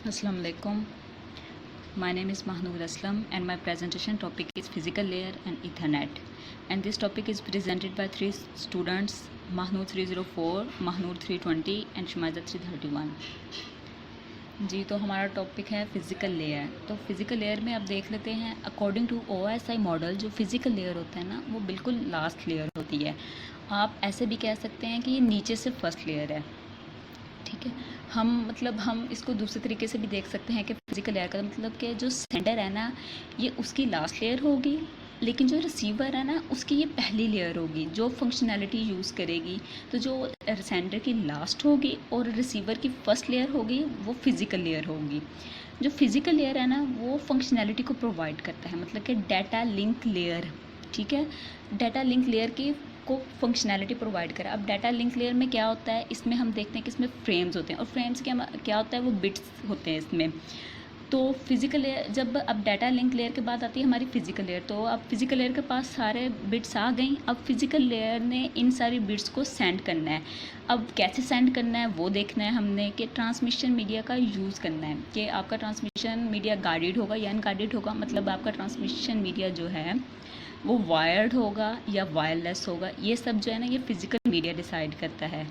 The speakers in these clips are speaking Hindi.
Assalamu alaikum. My name is Mahnoor Aslam and my presentation topic is physical layer and Ethernet. And this topic is presented by three students, Mahnoor 304, Mahnoor 320 and Shumaiza 331. जी, तो हमारा टॉपिक है फ़िज़िकल लेयर। तो फ़िज़िकल लेयर में अब देख लेते हैं, अकॉर्डिंग टू OSI मॉडल जो फ़िज़िकल लेयर होता है ना, वो बिल्कुल लास्ट लेयर होती है। आप ऐसे भी कह सकते हैं कि ये नीचे से फर्स्ट लेयर है। ठीक है, हम इसको दूसरे तरीके से भी देख सकते हैं कि फिजिकल लेयर का मतलब कि जो सेंडर है ना, ये उसकी लास्ट लेयर होगी, लेकिन जो रिसीवर है ना, उसकी ये पहली लेयर होगी जो फंक्शनैलिटी यूज़ करेगी। तो जो सेंडर की लास्ट होगी और रिसीवर की फर्स्ट लेयर होगी, वो फिज़िकल लेयर होगी। जो फिज़िकल लेयर है ना, वो फंक्शनैलिटी को प्रोवाइड करता है, मतलब कि डाटा लिंक लेयर। ठीक है, डाटा लिंक लेयर की को फंक्शनैलिटी प्रोवाइड करा। अब डाटा लिंक लेयर में क्या होता है, इसमें हम देखते हैं कि इसमें फ्रेम्स होते हैं, और फ्रेम्स क्या होता है, वो बिट्स होते हैं इसमें। तो फिज़िकल लेयर, जब अब डाटा लिंक लेयर के बाद आती है हमारी फ़िज़िकल लेयर, तो अब फिज़िकल लेयर के पास सारे बिट्स आ गई। अब फिज़िकल लेयर ने इन सारी बिट्स को सेंड करना है। अब कैसे सेंड करना है वो देखना है हमने, कि ट्रांसमिशन मीडिया का यूज़ करना है, कि आपका ट्रांसमिशन मीडिया गाइडेड होगा या अनगाइडेड होगा। मतलब आपका ट्रांसमिशन मीडिया जो है वो वायर्ड होगा या वायरलेस होगा, ये सब जो है ना, ये फिज़िकल मीडिया डिसाइड करता है।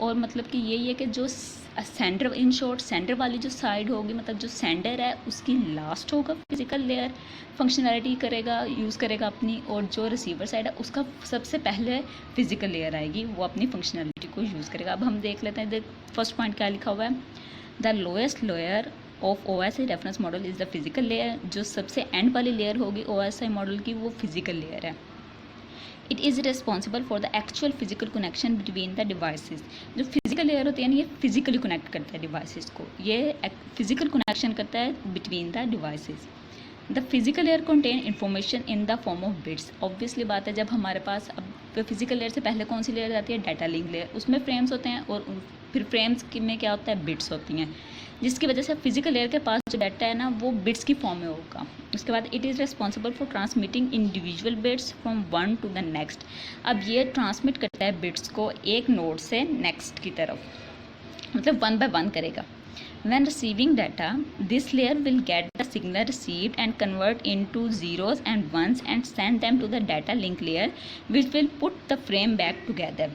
और मतलब कि यही है कि जो सेंटर, इन शॉर्ट सेंटर वाली जो साइड होगी, मतलब जो सेंडर है उसकी लास्ट होगा फिज़िकल लेयर, फंक्शनैलिटी करेगा, यूज़ करेगा अपनी, और जो रिसीवर साइड है उसका सबसे पहले फिज़िकल लेयर आएगी, वो अपनी फंक्शनैलिटी को यूज़ करेगा। अब हम देख लेते हैं, फर्स्ट पॉइंट क्या लिखा हुआ है, the lowest layer of OSI reference model is the physical layer. जो सबसे एंड वाली लेयर होगी OSI मॉडल की, वो फिज़िकल लेयर है। It is responsible for the actual physical connection between the devices. जो फिजिकल लेयर होती है ना, ये फिजिकली कनेक्ट करता है डिवाइसेस को, ये फिजिकल कनेक्शन करता है between the devices. The physical layer contain information in the form of bits. Obviously बात है, जब हमारे पास अब फिजिकल लेयर से पहले कौन सी लेयर आती है, डाटा लिंक लेयर, उसमें फ्रेम्स होते हैं, और फिर फ्रेम्स में क्या होता है, बिट्स होती हैं, जिसकी वजह से फिजिकल लेयर के पास जो डाटा है ना, वो बिट्स की फॉर्म में होगा। उसके बाद it is responsible for transmitting individual bits from one two the next. अब ये ट्रांसमिट करता है बिट्स को एक नोड से नेक्स्ट की तरफ, मतलब वन बाय वन करेगा। When receiving data, this layer will get the signal received and convert into zeros and ones and send them to the data link layer, which will put the frame back together.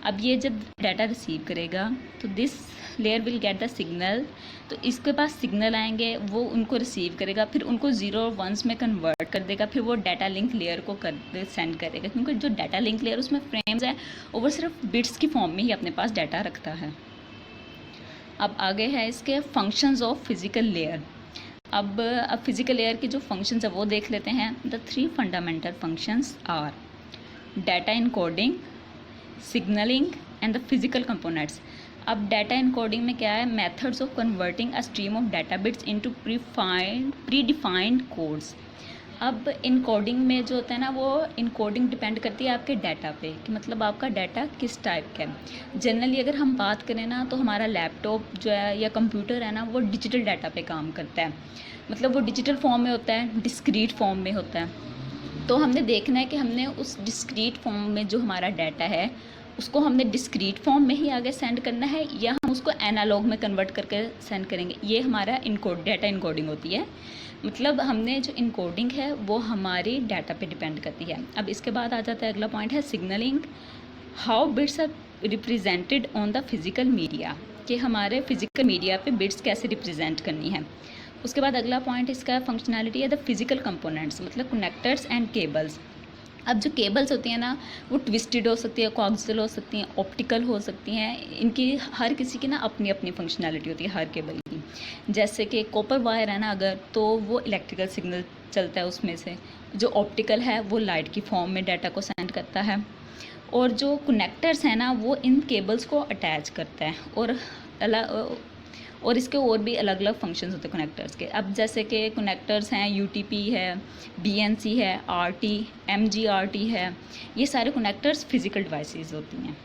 अब ये जब डाटा रिसीव करेगा, तो this layer will get the signal, तो इसके पास सिग्नल आएंगे, वो उनको रिसीव करेगा, फिर उनको ज़ीरो और वंस में कन्वर्ट कर देगा, फिर वो डाटा लिंक लेयर को सेंड करेगा, क्योंकि जो डाटा लिंक लेयर उसमें फ्रेम्स है, और वो सिर्फ बिट्स की फॉर्म में ही अपने पास डाटा रखता है। अब आगे है इसके फंक्शंस ऑफ फिज़िकल लेयर। अब फिज़िकल लेयर के जो फंक्शंस है वो देख लेते हैं। The three fundamental functions are data encoding, signalling and the physical components. अब डाटा इनकोडिंग में क्या है, methods of converting a stream of data bits into predefined codes. अब इनकोडिंग में जो होता है ना, वो इनकोडिंग डिपेंड करती है आपके डाटा पे, कि मतलब आपका डाटा किस टाइप का है। जनरली अगर हम बात करें ना, तो हमारा लैपटॉप जो है या कंप्यूटर है ना, वो डिजिटल डाटा पे काम करता है, मतलब वो डिजिटल फॉर्म में होता है, डिस्क्रीट फॉर्म में होता है। तो हमने देखना है कि हमने उस डिस्क्रीट फॉर्म में जो हमारा डाटा है, उसको हमने डिस्क्रीट फॉर्म में ही आगे सेंड करना है, या हम उसको एनालॉग में कन्वर्ट करके सेंड करेंगे। ये हमारा डाटा इनकोडिंग होती है। मतलब हमने जो इनकोडिंग है वो हमारी डाटा पे डिपेंड करती है। अब इसके बाद आ जाता है अगला पॉइंट है signalling. How bits are represented on the physical media, कि हमारे फिज़िकल मीडिया पे बिट्स कैसे रिप्रेजेंट करनी है। उसके बाद अगला पॉइंट इसका फंक्शनैलिटी है द फिज़िकल कंपोनेंट्स, मतलब कनेक्टर्स एंड केबल्स। अब जो केबल्स होती हैं ना, वो ट्विस्टेड हो सकती है, कोएक्सियल हो सकती हैं, ऑप्टिकल हो सकती हैं। इनकी हर किसी की ना अपनी अपनी फंक्शनैलिटी होती है हर केबल की। जैसे कि कॉपर वायर है ना अगर, तो वो इलेक्ट्रिकल सिग्नल चलता है उसमें से। जो ऑप्टिकल है वो लाइट की फॉर्म में डाटा को सेंड करता है। और जो कनेक्टर्स हैं ना, वो इन केबल्स को अटैच करता है, और इसके और भी अलग अलग फंक्शंस होते हैं कनेक्टर्स के। अब जैसे कि कनेक्टर्स हैं, UTP है, BNC है, RT, MGRT है, ये सारे कनेक्टर्स फिज़िकल डिवाइसेस होती हैं।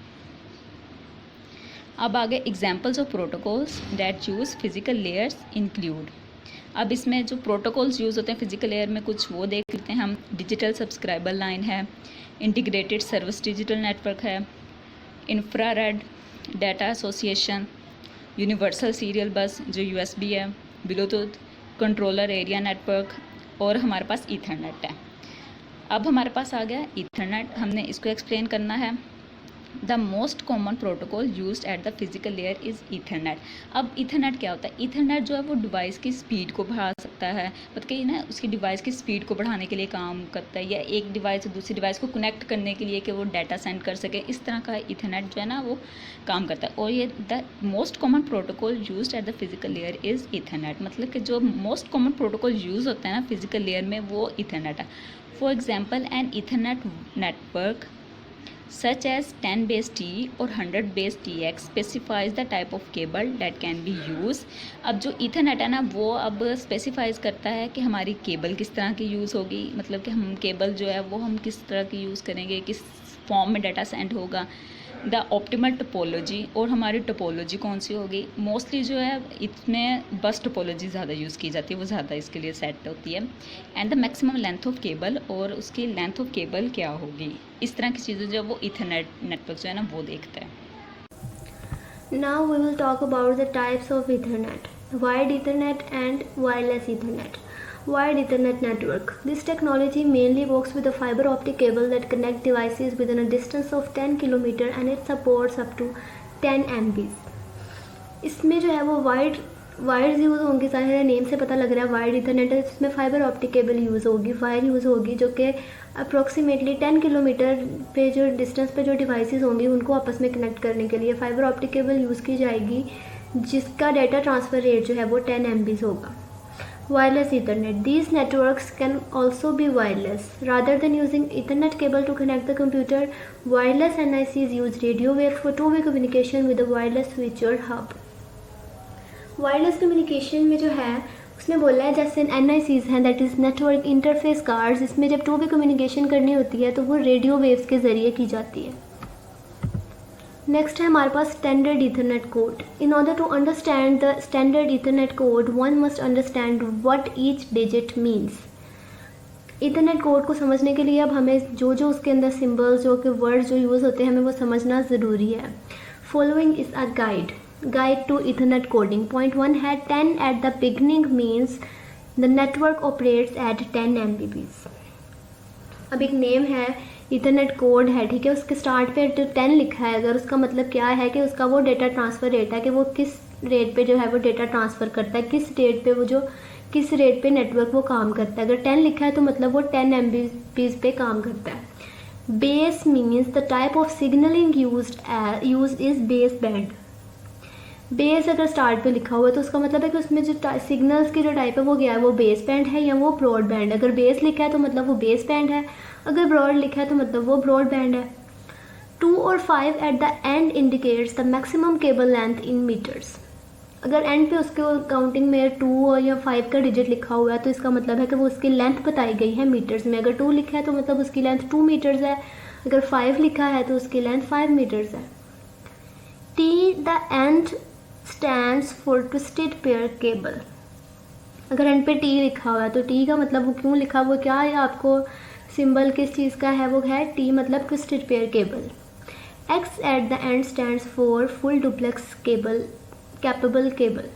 अब आगे examples of protocols that use physical layers include. अब इसमें जो प्रोटोकॉल्स यूज़ होते हैं फिज़िकल लेयर में, कुछ वो देख लेते हैं हम। डिजिटल सब्सक्राइबर लाइन है, इंटीग्रेटेड सर्विस डिजिटल नेटवर्क है, infrared data association, universal serial बस जो USB है, ब्लूटूथ, कंट्रोलर एरिया नेटवर्क और हमारे पास ईथरनेट है। अब हमारे पास आ गया ईथरनेट, हमने इसको एक्सप्लेन करना है। The most common protocol used at the physical layer is Ethernet. अब ईथरनेट क्या होता है? ईथरनेट जो है वो डिवाइस की स्पीड को बढ़ा सकता है, मतलब कि ना उसकी डिवाइस की स्पीड को बढ़ाने के लिए काम करता है, या एक डिवाइस से दूसरी डिवाइस को कनेक्ट करने के लिए कि वो डाटा सेंड कर सके, इस तरह का ईथरनेट जो है ना वो काम करता है। और ये the most common protocol used at the physical layer is Ethernet, मतलब कि जो मोस्ट कॉमन प्रोटोकॉल यूज़ होता है ना फिजिकल लेयर में वो ईथरनेट है। For example an Ethernet network such as 10 base T और 100 base TX specifies the type of cable that can be used। अब जो ईथरनेट है ना वो अब स्पेसिफाइज करता है कि हमारी केबल किस तरह की यूज़ होगी, मतलब कि हम केबल जो है वो हम किस तरह की यूज़ करेंगे, किस फॉर्म में डाटा सेंड होगा, द ऑप्टिमल टोपोलॉजी और हमारी टोपोलॉजी कौन सी होगी। मोस्टली जो है इसमें बस टोपोलॉजी ज़्यादा यूज़ की जाती है, वो ज़्यादा इसके लिए सेट होती है। And the maximum length of cable, और उसकी लेंथ ऑफ केबल क्या होगी, इस तरह की चीज़ें जो वो ईथरनेट नेटवर्क जो है ना वो देखता है। Now we will talk about the types of Ethernet, wired Ethernet and wireless Ethernet. Wired Ethernet network. This technology mainly works with a fiber optic cable that connect devices within a distance of 10 km and it supports up to 10 Mbs. इसमें जो है वो वायर्स यूज़ होंगी, सारे नेम से पता लग रहा है वायर्ड इथरनेट है। इसमें फाइबर ऑप्टिक केबल यूज़ होगी, वायर यूज़ होगी, जो कि अप्रॉक्सीमेटली 10 किलोमीटर पे जो डिस्टेंस पे जो डिवाइसेस होंगी उनको आपस में कनेक्ट करने के लिए फाइबर ऑप्टिक केबल यूज़ की जाएगी, जिसका डाटा ट्रांसफ़र रेट जो है वो 10 MB होगा। Wireless Ethernet. These networks can also be wireless. Rather than using Ethernet cable to connect the computer, wireless NICs use radio waves for two-way communication with a wireless switch or hub. Wireless communication में जो है उसने बोला है जैसे NICs हैं, that is network interface cards, इसमें जब टू वे कम्युनिकेशन करनी होती है तो वो रेडियो वेव्स के ज़रिए की जाती है। नेक्स्ट है हमारे पास standard ethernet code. In order to understand the standard ethernet code one must understand what each digit means. Ethernet code को समझने के लिए अब हमें जो उसके अंदर सिंबल्स जो कि वर्ड्स जो यूज़ होते हैं हमें वो समझना ज़रूरी है। Following is a guide to Ethernet coding. Point 1 है 10 at the beginning means the network operates at 10 Mbps। अब एक नेम है, ईथरनेट कोड है, ठीक है, उसके स्टार्ट पे 10 लिखा है, अगर उसका मतलब क्या है कि उसका वो डेटा ट्रांसफ़र रेट है कि वो किस रेट पे जो है वो डेटा ट्रांसफ़र करता है, किस रेट पे वो जो किस रेट पे नेटवर्क वो काम करता है। अगर 10 लिखा है तो मतलब वो 10 Mbps पे काम करता है। Base means the type of signalling use is base band. Base अगर स्टार्ट पे लिखा हुआ है तो उसका मतलब है कि उसमें जो सिग्नल्स की जो टाइप है वो क्या है, वो बेस बैंड है या वो ब्रॉड बैंड। अगर बेस लिखा है तो मतलब वो बेस बैंड है, अगर ब्रॉड लिखा है तो मतलब वो ब्रॉड बैंड है। 2 और 5 at the end indicates the maximum cable length in metres. अगर एंड पे उसके काउंटिंग में 2 या 5 का डिजिट लिखा हुआ है तो इसका मतलब है कि वो उसकी लेंथ बताई गई है मीटर्स में। अगर 2 लिखा है तो मतलब उसकी लेंथ 2 मीटर्स है, अगर 5 लिखा है तो उसकी लेंथ 5 मीटर्स है। T the end stands for twisted pair cable. अगर एंड पे टी लिखा हुआ है तो टी का मतलब वो क्यों लिखा हुआ, क्या है आपको सिंबल किस चीज़ का है, वो है टी मतलब twisted pair cable. X eight the and stands for full duplex capable cable.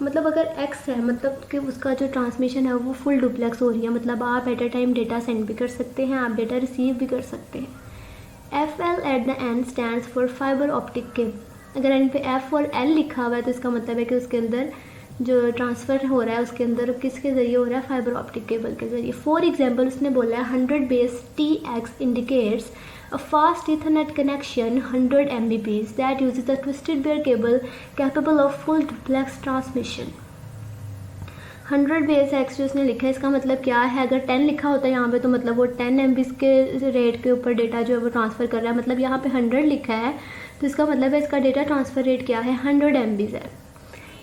मतलब अगर एक्स है मतलब कि उसका जो ट्रांसमिशन है वो फुल डुप्लेक्स हो रही है, मतलब आप at a time data send भी कर सकते हैं, आप डेटा रिसीव भी कर सकते हैं। F L eight the and stands for fibre optic cable. अगर एंड पे एफ और एल लिखा हुआ है तो इसका मतलब है कि उसके अंदर जो ट्रांसफ़र हो रहा है उसके अंदर किसके ज़रिए हो रहा है, फाइबर ऑप्टिक केबल के ज़रिए। फॉर एग्जांपल उसने बोला है 100 base TX indicates a fast Ethernet connection 100 Mbps that uses a twisted pair cable capable of full duplex transmission. 100 base x जो उसने लिखा है इसका मतलब क्या है, अगर 10 लिखा होता है यहाँ पे तो मतलब वो 10 MB के रेट के ऊपर डेटा जो है वो ट्रांसफ़र कर रहा है। मतलब यहाँ पे 100 लिखा है तो इसका मतलब है इसका डेटा ट्रांसफ़र रेट क्या है, 100 MB है,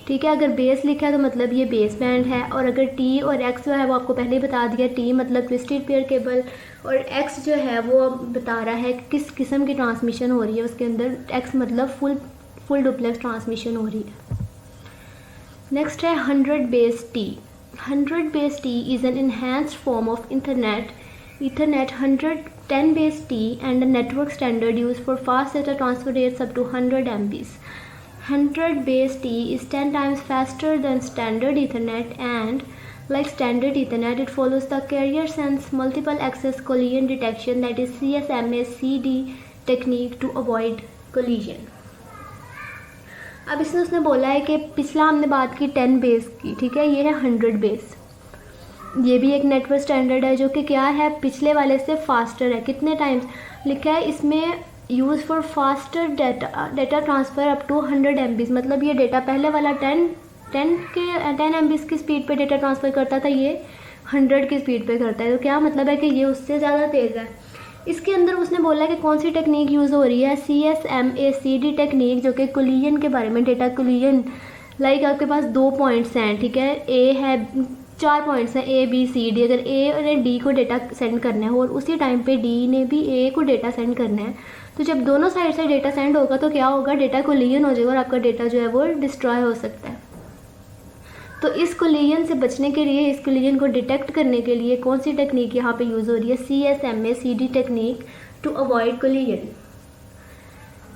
ठीक है। अगर बेस लिखा है तो मतलब ये बेस बैंड है, और अगर टी और एक्स जो है वो आपको पहले ही बता दिया, टी मतलब ट्विस्टेड पेयर केबल और एक्स जो है वो बता रहा है कि किस किस्म की ट्रांसमिशन हो रही है उसके अंदर, एक्स मतलब फुल डुप्लेक्स ट्रांसमिशन हो रही है। नेक्स्ट है 100 base T. 100 base T is an enhanced form of Ethernet 110 base T and a network standard used for fast data transfer rates up to 100 MBs. 100 base T is 10 times faster than standard Ethernet, and like standard Ethernet, it follows the carrier sense multiple access collision detection, that is CSMA-CD technique to avoid collision. अब इसमें उसने बोला है कि पिछला हमने बात की 10 बेस की, ठीक है, ये है 100 बेस। ये भी एक नेटवर्क स्टैंडर्ड है जो कि क्या है, पिछले वाले से फास्टर है। कितने टाइम्स लिखा है इसमें, use for faster data transfer up to 100 MB। मतलब ये डेटा पहले वाला 10 MB की स्पीड पे डेटा ट्रांसफ़र करता था, ये 100 की स्पीड पे करता है। तो क्या मतलब है कि ये उससे ज़्यादा तेज़ है। इसके अंदर उसने बोला कि कौन सी टेक्निक यूज़ हो रही है, CSMA-CD टेक्निक, जो कि कोलिजन के बारे में, डेटा कोलिजन। लाइक आपके पास 2 पॉइंट्स हैं, ठीक है, ए है, 4 पॉइंट्स हैं ABCD। अगर A ने D को डेटा सेंड करना है और उसी टाइम पे D ने भी A को डेटा सेंड करना है, तो जब दोनों साइड से डेटा सेंड होगा तो क्या होगा, डेटा कोलिजन हो जाएगा और आपका डेटा जो है वो डिस्ट्रॉय हो सकता है। तो इस कोलिजन से बचने के लिए, इस कोलिजन को डिटेक्ट करने के लिए कौन सी टेक्निक यहाँ पे यूज़ हो रही है, CSMA-CD technique to avoid collision.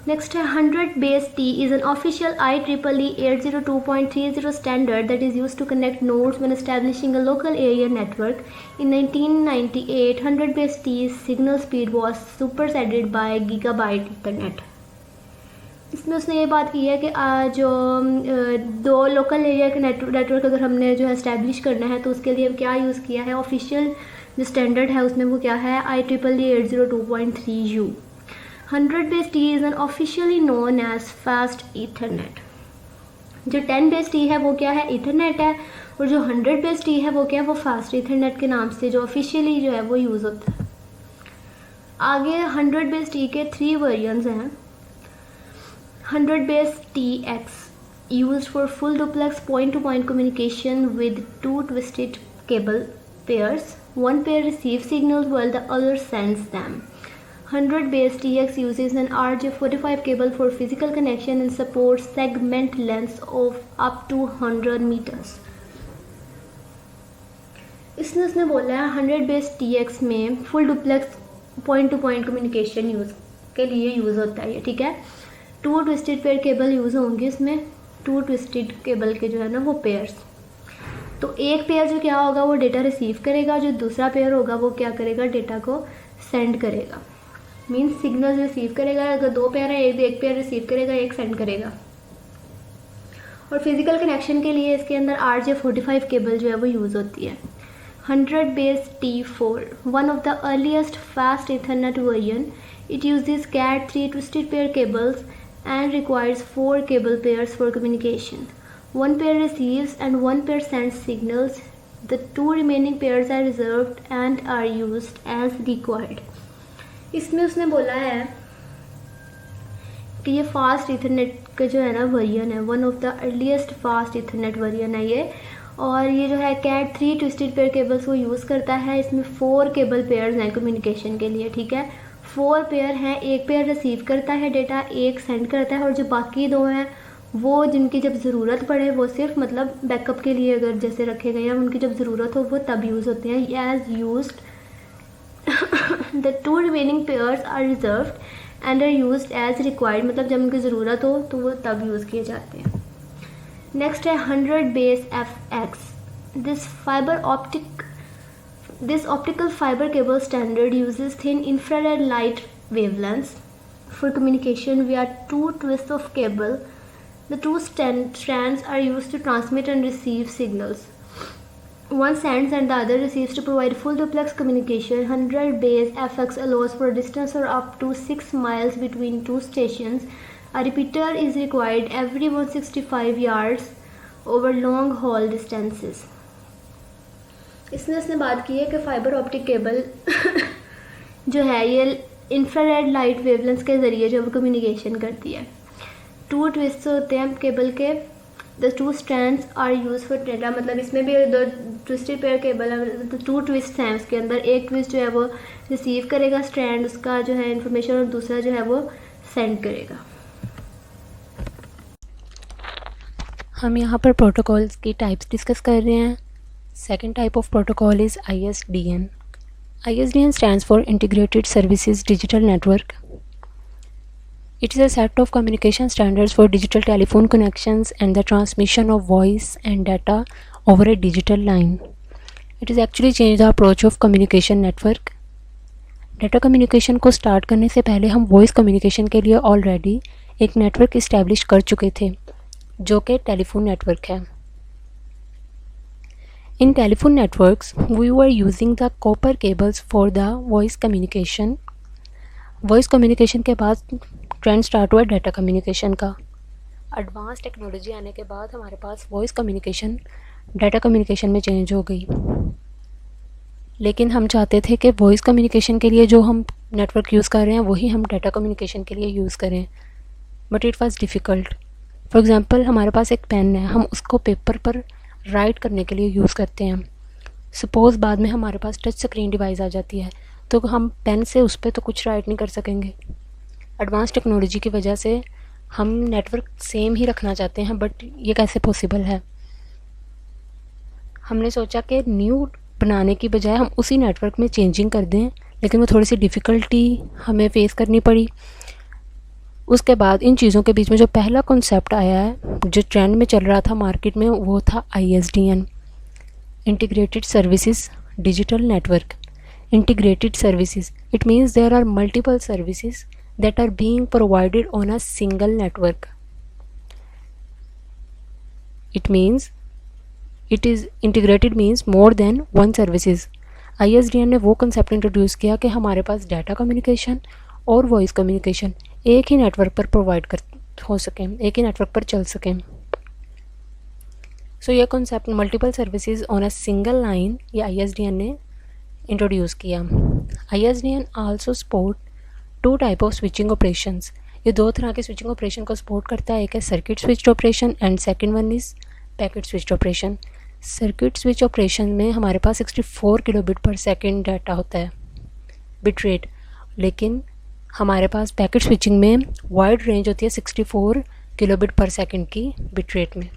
Next है 100 base T is an official IEEE 802.30 standard that is used to connect nodes when establishing a local area network. In 1998, 100 base T's signal speed was superseded by Gigabit Ethernet. इसमें उसने ये बात की है कि जो 2 लोकल एरिया के नेटवर्क अगर हमने जो है इस्टेब्लिश करना है तो उसके लिए क्या यूज़ किया है, ऑफिशियल जो स्टैंडर्ड है उसमें वो क्या है, IEEE 802.3U। 100 base T is an officially known as fast Ethernet। जो 10 base T है वो क्या है, Ethernet है, और जो 100 base T है वो क्या है, वो fast Ethernet के नाम से जो ऑफिशियली जो है वो यूज़ होता है। आगे 100 base T के 3 वर्जन्स हैं। 100 base TX used for full duplex point-to-point communication with 2 twisted cable pairs. One pair receives signals while the other sends them. 100 base TX uses an RJ45 cable for physical connection and supports segment lengths of up to 100 meters. इसने बोला है 100 base TX में full duplex point two point communication use के लिए यूज़ होता है ये, ठीक है। 2 ट्विस्टेड पेयर केबल यूज़ होंगे इसमें, 2 ट्विस्टेड केबल के जो है ना वो पेयर्स। तो एक पेयर जो क्या होगा वो डेटा रिसीव करेगा, जो दूसरा पेयर होगा वो क्या करेगा, डेटा को सेंड करेगा। मीन्स सिग्नल रिसीव करेगा, अगर 2 पेयर है एक पेयर रिसीव करेगा, एक सेंड करेगा। और फिजिकल कनेक्शन के लिए इसके अंदर RJ45 केबल जो है वो यूज़ होती है। 100 base T4, one of the earliest fast Ethernet version. It uses Cat3 twisted pair cables and requires 4 cable pairs for communication. One pair receives and one pair sends signals. The 2 remaining pairs are reserved and are used as required. इसमें उसने बोला है कि ये फास्ट इथरनेट का जो है ना वर्जन है, one of the earliest fast Ethernet version है ये। और ये जो है Cat3 ट्विस्टेड पेयर केबल्स को यूज़ करता है। इसमें 4 केबल पेयर्स हैं कम्युनिकेशन के लिए, ठीक है। 4 पेयर हैं, एक पेयर रिसीव करता है डेटा, एक सेंड करता है, और जो बाकी 2 हैं वो जिनकी जब ज़रूरत पड़े वो सिर्फ मतलब बैकअप के लिए अगर जैसे रखे गए हैं, उनकी जब ज़रूरत हो वो तब यूज़ होते हैं as used. The 2 remaining pairs are reserved and are used as required, मतलब जब उनकी ज़रूरत हो तो वो तब यूज़ किए जाते हैं। नेक्स्ट है 100 base FX। This optical fiber cable standard uses thin infrared light wavelengths for communication via 2 twists of cable. The 2 strands are used to transmit and receive signals. One sends and the other receives to provide full duplex communication. 100 base FX allows for a distance of up to 6 miles between 2 stations. A repeater is required every 165 yards over long haul distances. इसने बात की है कि फाइबर ऑप्टिक केबल जो है ये इंफ्रारेड लाइट वेवलेंथ्स के ज़रिए जो कम्युनिकेशन करती है। 2 ट्विस्ट होते हैं केबल के। The 2 strands are used for data, मतलब इसमें भी 2 ट्विस्टेड पेयर केबल है, तो 2 ट्विस्ट हैं उसके अंदर। एक ट्विस्ट जो है वो रिसीव करेगा स्ट्रैंड उसका जो है इंफॉर्मेशन, और दूसरा जो है वो सेंड करेगा। हम यहाँ पर प्रोटोकॉल्स की टाइप्स डिस्कस कर रहे हैं। Second type of protocol is ISDN. ISDN stands for Integrated Services Digital Network. It is a set of communication standards for digital telephone connections and the transmission of voice and data over a digital line. It has actually changed the approach of communication network. Data communication को स्टार्ट करने से पहले हम वॉइस कम्युनिकेशन के लिए ऑलरेडी एक नेटवर्क इस्टेब्लिश कर चुके थे जो कि टेलीफोन नेटवर्क है. In telephone networks, we were using the copper cables for the voice communication. Voice communication के बाद ट्रेंड स्टार्ट हुआ डाटा कम्युनिकेशन का. एडवांस टेक्नोलॉजी आने के बाद हमारे पास वॉइस कम्युनिकेशन डाटा कम्युनिकेशन में चेंज हो गई. लेकिन हम चाहते थे कि वॉइस कम्युनिकेशन के लिए जो हम नेटवर्क यूज़ कर रहे हैं वही हम डाटा कम्युनिकेशन के लिए यूज़ करें. But it was difficult. For example हमारे पास एक पेन है, हम उसको पेपर पर राइट करने के लिए यूज़ करते हैं. सपोज़ बाद में हमारे पास टच स्क्रीन डिवाइस आ जाती है तो हम पेन से उस पर तो कुछ राइट नहीं कर सकेंगे. एडवांस टेक्नोलॉजी की वजह से हम नेटवर्क सेम ही रखना चाहते हैं, बट ये कैसे पॉसिबल है. हमने सोचा कि न्यू बनाने की बजाय हम उसी नेटवर्क में चेंजिंग कर दें, लेकिन वो थोड़ी सी डिफ़िकल्टी हमें फेस करनी पड़ी. उसके बाद इन चीज़ों के बीच में जो पहला कॉन्सेप्ट आया है जो ट्रेंड में चल रहा था मार्केट में, वो था ISDN, integrated services digital network. Integrated services, it means there are multiple services that are being provided on a single network. It means it is integrated means more than one services. ISDN ने वो कंसेप्ट इंट्रोड्यूस किया कि हमारे पास डाटा कम्युनिकेशन और वॉइस कम्युनिकेशन एक ही नेटवर्क पर प्रोवाइड कर हो सकें, एक ही नेटवर्क पर चल सकें. सो ये concept multiple services on a single line ये ISDN ने इंट्रोड्यूस किया. ISDN also support two type of switching operations. ये दो तरह के स्विचिंग ऑपरेशन को सपोर्ट करता है. एक है circuit switched operation and second one is packet switched operation. Circuit switch operation में हमारे पास 64 किलोबिट पर सेकंड डाटा होता है बिट रेट, लेकिन हमारे पास पैकेट स्विचिंग में वाइड रेंज होती है 64 किलोबिट पर सेकंड की बिट रेट में.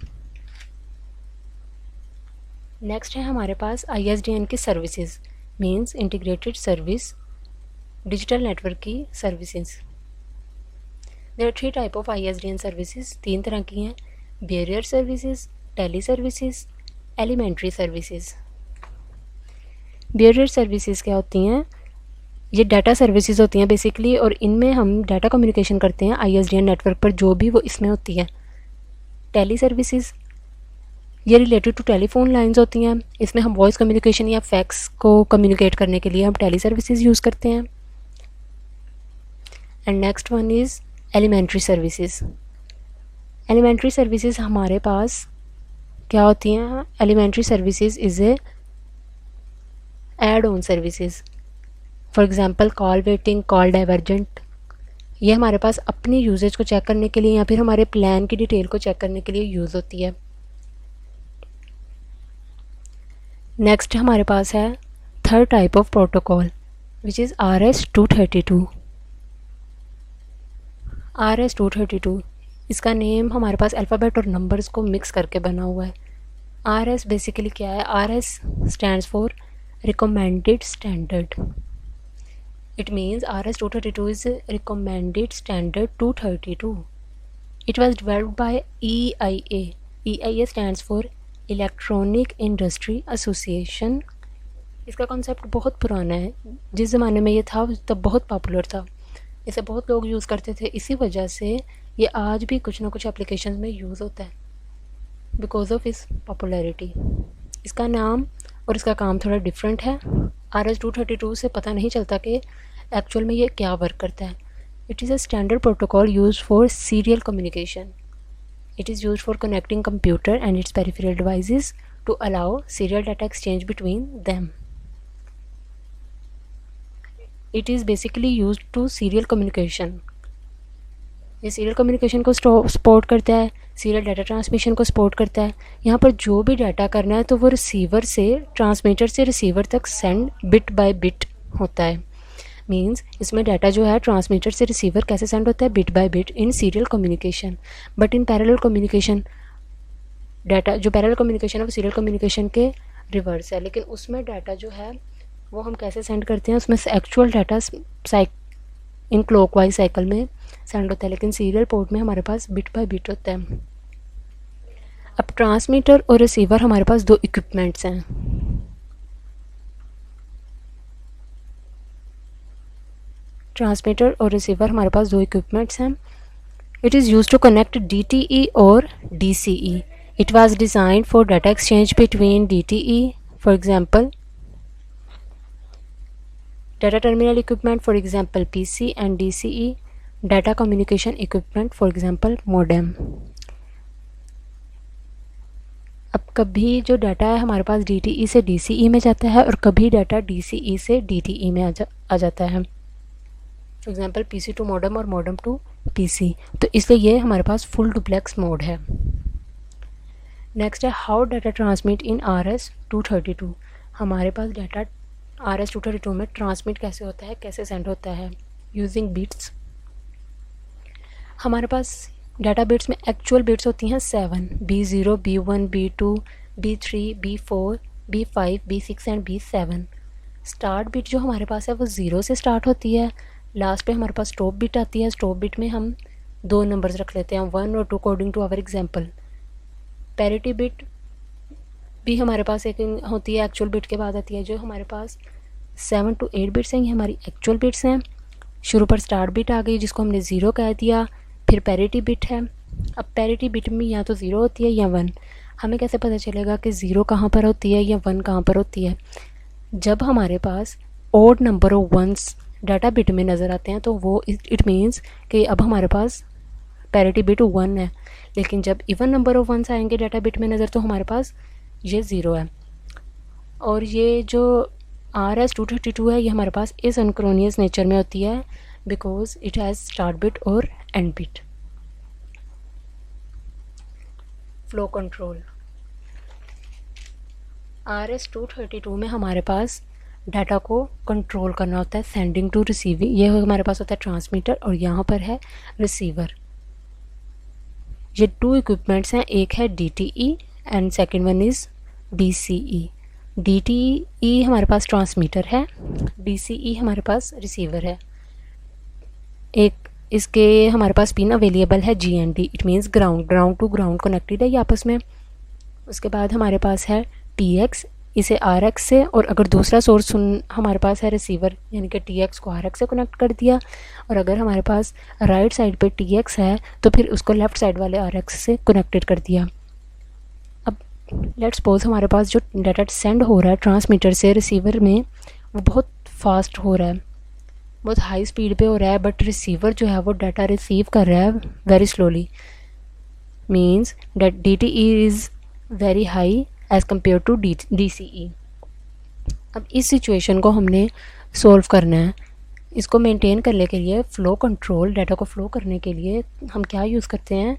नेक्स्ट है हमारे पास ISDN की services, means integrated service digital network की services. There are 3 type of ISDN services, 3 तरह की हैं. Barrier services, tele services, elementary services. Barrier services क्या होती हैं? ये डाटा सर्विसेज होती हैं बेसिकली, और इनमें हम डाटा कम्युनिकेशन करते हैं ISDN नेटवर्क पर जो भी वो इसमें होती है. टेली सर्विसेज ये रिलेटेड टू टेलीफोन लाइंस होती हैं. इसमें हम वॉइस कम्युनिकेशन या फैक्स को कम्युनिकेट करने के लिए हम टेली सर्विसेज यूज़ करते हैं. And next one is elementary services. Elementary services हमारे पास क्या होती हैं? Elementary services is a add on services. For example call waiting, call divergent. ये हमारे पास अपनी यूजेज को चेक करने के लिए या फिर हमारे प्लान की डिटेल को चेक करने के लिए यूज़ होती है. नेक्स्ट हमारे पास है third type of protocol which is RS-232. RS-232 इसका नेम हमारे पास अल्फ़ाबेट और नंबर्स को मिक्स करके बना हुआ है. RS बेसिकली क्या है? RS stands for recommended standard. It means RS-232 is recommended standard 232. It was developed by EIA. EIA stands for electronic industry association. इसका कॉन्सेप्ट बहुत पुराना है. जिस ज़माने में ये था तब बहुत पॉपुलर था, इसे बहुत लोग यूज़ करते थे. इसी वजह से ये आज भी कुछ ना कुछ एप्लीकेशन में यूज़ होता है बिकॉज ऑफ इस पॉपुलैरिटी. इसका नाम और इसका काम थोड़ा डिफरेंट है. RS-232 से पता नहीं चलता कि एक्चुअल में ये क्या वर्क करता है. It is a standard protocol use for serial communication. It is used for connecting computer and its peripheral devices to allow serial data exchange between them. It is basically used to serial communication. ये सीरियल कम्युनिकेशन को सपोर्ट करता है, सीरियल डाटा ट्रांसमिशन को सपोर्ट करता है. यहाँ पर जो भी डाटा करना है तो वो रिसीवर से, ट्रांसमीटर से रिसीवर तक सेंड बिट बाय बिट होता है. मीन्स इसमें डाटा जो है ट्रांसमीटर से रिसीवर कैसे सेंड होता है? Bit by bit in serial communication. But in parallel communication data, जो पैरेलल कम्युनिकेशन है वो सीरियल कम्युनिकेशन के रिवर्स है. लेकिन उसमें डाटा जो है वो हम कैसे सेंड करते हैं? उसमें actual data in clockwise cycle में सेंड होता है, लेकिन सीरियल पोर्ट में हमारे पास बिट बाय बिट होता है। अब ट्रांसमीटर और रिसीवर हमारे पास दो इक्विपमेंट्स हैं। ट्रांसमीटर और रिसीवर हमारे पास दो इक्विपमेंट्स हैं। It is use to connect DTE और DCE. It was designed for data exchange between DTE, for example, data terminal equipment, for example PC, and DCE, data communication equipment, for example modem. अब कभी जो डाटा है हमारे पास DTE से DCE में जाता है और कभी डाटा DCE से DTE में आ जाता है, for example PC to modem और मॉडम टू PC, तो इसलिए ये हमारे पास फुल डुप्लेक्स मोड है। नेक्स्ट है how data transmit in RS-232। हमारे पास डाटा RS-232 में ट्रांसमिट कैसे होता है, कैसे सेंड होता है, यूजिंग बिट्स। हमारे पास डाटा बिट्स में एक्चुअल बिट्स होती हैं 7, B0, B1, B2, B3, B4, B5, B6 and B7। Start bit जो हमारे पास है वो 0 से स्टार्ट होती है। लास्ट पे हमारे पास स्टॉप बिट आती है। स्टॉप बिट में हम दो नंबर्स रख लेते हैं, 1 और 2 according to our example. Parity bit भी हमारे पास एक होती है, एक्चुअल बिट के बाद आती है, जो हमारे पास 7 to 8 बिट्स हैं, ये हमारी एक्चुअल बिट्स हैं। शुरू पर स्टार्ट बिट आ गई जिसको हमने 0 कह दिया, फिर पैरिटी बिट है। अब पैरिटी बिट में या तो 0 होती है या 1। हमें कैसे पता चलेगा कि 0 कहाँ पर होती है या 1 कहाँ पर होती है? जब हमारे पास odd number of ones data bit में नज़र आते हैं तो वो इट मीन्स कि अब हमारे पास पैरिटी बिट 1 है। लेकिन जब इवन नंबर ऑफ वंस आएंगे डाटा बिट में नज़र तो हमारे पास ये 0 है। और ये जो RS-232 है ये हमारे पास एसिंक्रोनियस नेचर में होती है because it has start bit और end bit. Flow control RS-232 में हमारे पास डाटा को कंट्रोल करना होता है, सेंडिंग टू रिसीविंग, ये हमारे पास होता है ट्रांसमीटर और यहाँ पर है रिसीवर। ये टू इक्विपमेंट्स हैं, एक है DTE and second one is DCE। DTE हमारे पास ट्रांसमीटर है, DCE हमारे पास रिसीवर है। एक इसके हमारे पास पिन अवेलेबल है GND, it means ground to ground connected है ये आपस में। उसके बाद हमारे पास है TX, इसे RX से, और अगर दूसरा सोर्स हमारे पास है रिसीवर यानी कि TX को RX से कनेक्ट कर दिया, और अगर हमारे पास राइट साइड पे TX है तो फिर उसको लेफ़्ट साइड वाले RX से कनेक्टेड कर दिया। अब लेट्स सपोज हमारे पास जो डाटा सेंड हो रहा है ट्रांसमीटर से रिसीवर में वो बहुत फास्ट हो रहा है, बहुत हाई स्पीड पे हो रहा है, बट रिसीवर जो है वो डाटा रिसीव कर रहा है very slowly, means that DTE is very high as compare to DCE। अब इस सिचुएशन को हमने सॉल्व करना है। इसको मेंटेन करने के लिए फ़्लो कंट्रोल, डाटा को फ़्लो करने के लिए हम क्या यूज़ करते हैं,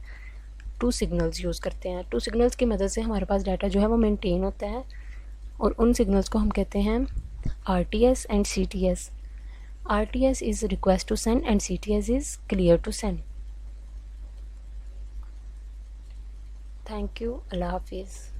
2 सिग्नल्स यूज़ करते हैं। 2 सिग्नल्स की मदद से हमारे पास डाटा जो है वो मेंटेन होता है, और उन सिग्नल्स को हम कहते हैं RTS and CTS। RTS is request to send and CTS is clear to send. Thank you, अल्लाह हाफिज़।